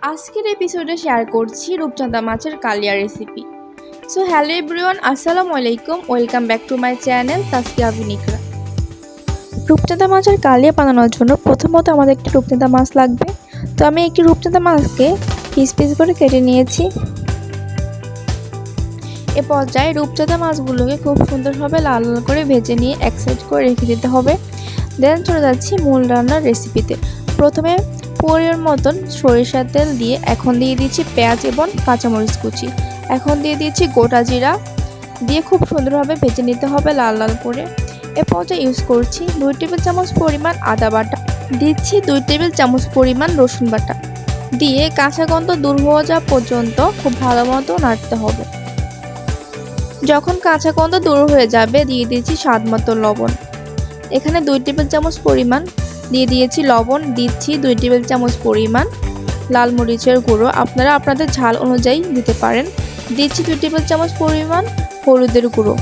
আজকের এপিসোডে শেয়ার করছি রূপচাঁদা মাছের কালিয়া রেসিপি। সো হ্যালো এভরিওয়ান, আসসালামু আলাইকুম, welcome back to my channel Taskia Vinikora. রূপচাঁদা মাছের কালিয়া বানানোর জন্য প্রথমত আমাদের একটি রূপচাঁদা মাছ লাগবে। তো আমি একটি রূপচাঁদা মাছকে পিস পিস করে কেটে নিয়েছি। এ পর্যায়ে রূপচাঁদা মাছগুলোকে খুব সুন্দরভাবে লাল লাল করে ভেজে নিয়ে এক সাইড করে রেখে দিতে হবে। দেন চলে যাচ্ছি মূল রান্নার রেসিপিতে। প্রথমে পরিমাণ মতন সরিষার তেল দিয়ে এখন দিয়ে দিচ্ছি পেঁয়াজ এবং কাঁচামরিচ কুচি। এখন দিয়ে দিচ্ছি গোটা জিরা দিয়ে খুব সুন্দরভাবে ভেজে নিতে হবে লাল লাল করে। এ পর্যায়ে ইউজ করছি 2 টেবিল চামচ পরিমাণ আদা বাটা, দিচ্ছি 2 টেবিল চামচ পরিমাণ রসুন বাটা দিয়ে কাঁচা গন্ধ দূর হয়ে যাওয়া পর্যন্ত খুব ভালো মতো নাড়তে হবে। যখন কাঁচা গন্ধ দূর হয়ে যাবে দিয়ে দিচ্ছি স্বাদ মতো লবণ। এখানে 2 টেবিল চামচ পরিমাণ দিয়ে দিয়েছি লবণ, দিচ্ছি 2 টেবিল চামচ পরিমাণ লাল মরিচের গুঁড়ো, আপনারা আপনাদের ঝাল অনুযায়ী দিতে পারেন। দিচ্ছি 2 টেবিল চামচ পরিমাণ হলুদের গুঁড়ো।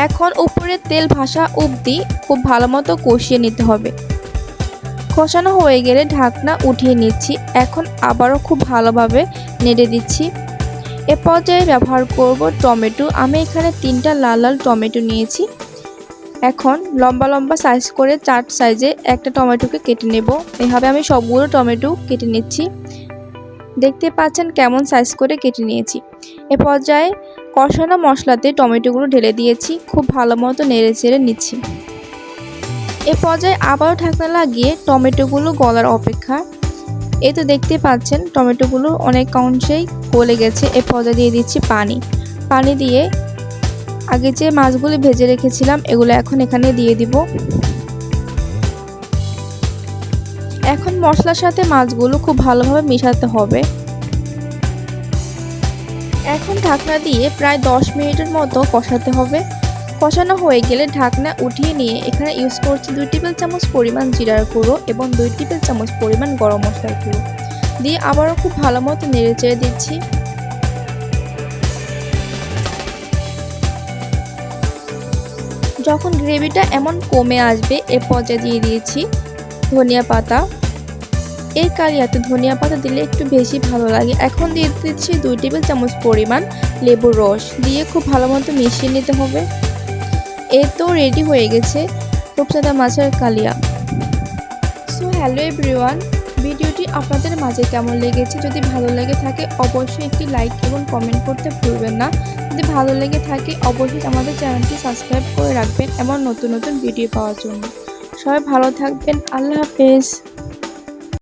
এখন উপরে তেল ভাসা অবধি খুব ভালো মতো কষিয়ে নিতে হবে। কষানো হয়ে গেলে ঢাকনা উঠিয়ে নিচ্ছি। এখন আবারও খুব ভালোভাবে নেড়ে দিচ্ছি। এ পর্যায়ে ব্যবহার করব টমেটো। আমি এখানে 3টা লাল লাল টমেটো নিয়েছি। এখন লম্বা লম্বা সাইজ করে 4 সাইজে একটা টমেটোকে কেটে নেব। এভাবে আমি সবগুলো টমেটো কেটে নিচ্ছি। দেখতে পাচ্ছেন কেমন সাইজ করে কেটে নিয়েছি। এ পর্যায়ে কষানো মশলাতে টমেটোগুলো ঢেলে দিয়েছি, খুব ভালো মতো নেড়ে চেড়ে নিচ্ছি। এ পর্যায়ে আবারও ঢাকনা লাগিয়ে টমেটোগুলো গলার অপেক্ষা। এই তো দেখতে পাচ্ছেন টমেটোগুলো অনেক অংশেই গলে গেছে। এ পর্যায়ে দিয়ে দিচ্ছি পানি দিয়ে আগে যে মাছগুলি ভেজে রেখেছিলাম এগুলো এখন এখানে দিয়ে দিব। এখন মশলার সাথে মাছগুলো খুব ভালোভাবে মেশাতে হবে। এখন ঢাকনা দিয়ে প্রায় 10 মিনিটের মতো কষাতে হবে। কষানো হয়ে গেলে ঢাকনা উঠিয়ে নিয়ে এখানে ইউজ করছি 2 টেবিল চামচ পরিমাণ জিরার গুঁড়ো এবং 2 টেবিল চামচ পরিমাণ গরম মশলার গুঁড়ো দিয়ে আবারও খুব ভালো মতো নেড়ে চেড়ে দিচ্ছি। যখন গ্রেভিটা এমন কমে আসবে এ পর্যায়ে দিয়ে দিয়েছি ধনিয়া পাতা। এই কালিয়াতে ধনিয়া পাতা দিলে একটু বেশি ভালো লাগে। এখন দিয়ে দিচ্ছি 2 টেবিল চামচ পরিমাণ লেবুর রস দিয়ে খুব ভালো মতো মিশিয়ে নিতে হবে। এই তো রেডি হয়ে গেছে রূপচাঁদা মাছের কালিয়া। সো হ্যালো এভরিওয়ান, ভিডিওটি আপনাদের মাঝে কেমন লেগেছে? যদি ভালো লেগে থাকে অবশ্যই একটি লাইক এবং কমেন্ট করতে ভুলবেন না। যদি ভালো লেগে থাকে অবশ্যই আমাদের চ্যানেলটি সাবস্ক্রাইব করে রাখবেন এমন নতুন নতুন ভিডিও পাওয়ার জন্য। সবাই ভালো থাকবেন, আল্লাহ হাফেজ।